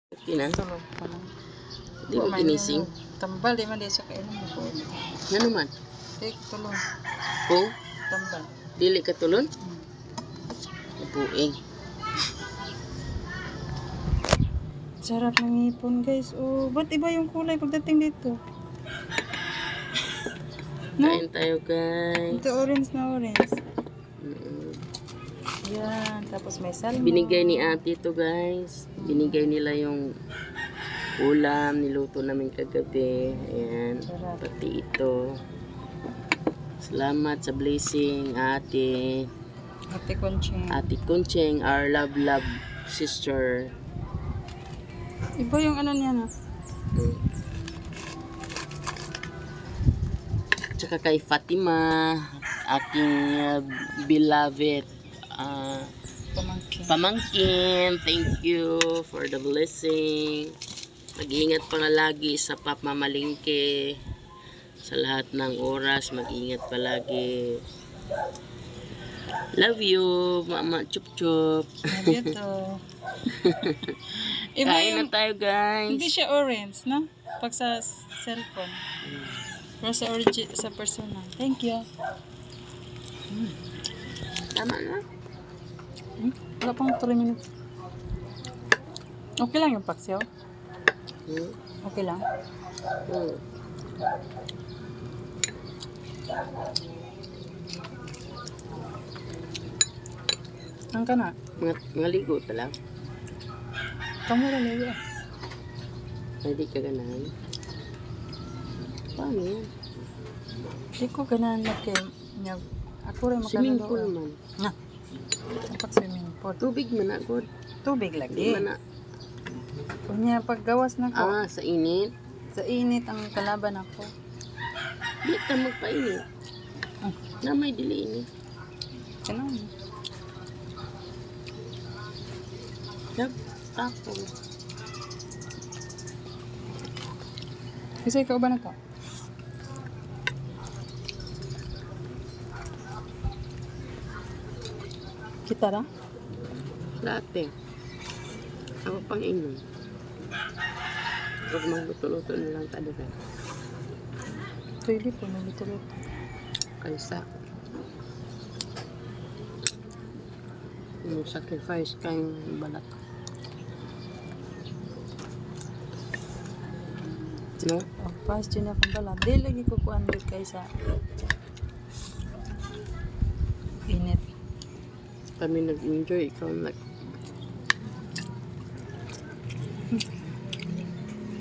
Okay na? Tulog pa lang. Di mo ginising? Tambal, di man di siya kainom mo po. Nga naman? Di, tulog. O? Tambal. Dili ka tulon? Buing. Sarap ng ipon, guys. Oh, ba't iba yung kulay pagdating dito? No? Kain tayo, guys. Ito orange na orange. Mm. Yan. Tapos may salmon. Binigay ni ate to, guys. Binigay nila yung ulam. Niluto namin kagabi. Ayan. Sarap. Pati ito. Salamat sa blessing, ate. Ate Conching. Ate Kuncheng, our love sister. Iba yung ano niya na. Mm. Tsaka kay Fatima, aking beloved Pamangkin. pamangkin. Thank you for the blessing. Mag-ingat pa nga lagi sa pagmamalingke. Sa lahat ng oras, mag-ingat palagi. Love you, Mama Chup Chup. Dito. Iba Kain na yung, tayo, guys. hindi siya orange, no? Pag sa cellphone. Pero sa personal. Thank you. Tama na. Wala pang 3 minutes. Okay lang yung paksiw? Hmm. Okay lang? Hmm. Ang ka na? Mga ligo pa lang. Kamura lagi ah. Hindi ka ganahan. Paano yan? Di ko ganahan na kay niya. Ako rin Swimming pool makalaro. man. Na. Pag swimming pool. Tubig man na, God. Tubig Di lagi. man na. Kunya paggawas na ko. Sa init. Sa init ang kalaban ako. Di ka magpainit. Na may dili init. Ganun. Yap, ako. Kasi ikaw ba na ka? Kita ra? Latte. Ako pang inom. Huwag magluto-luto na lang kada ka. Pwede po, nalito-lito. Kaysa. Yung sacrifice kayong balat. No? Oh, fast yun akong bala. Di lagi ko kuhan din kaysa init. Kami nag-enjoy. Ikaw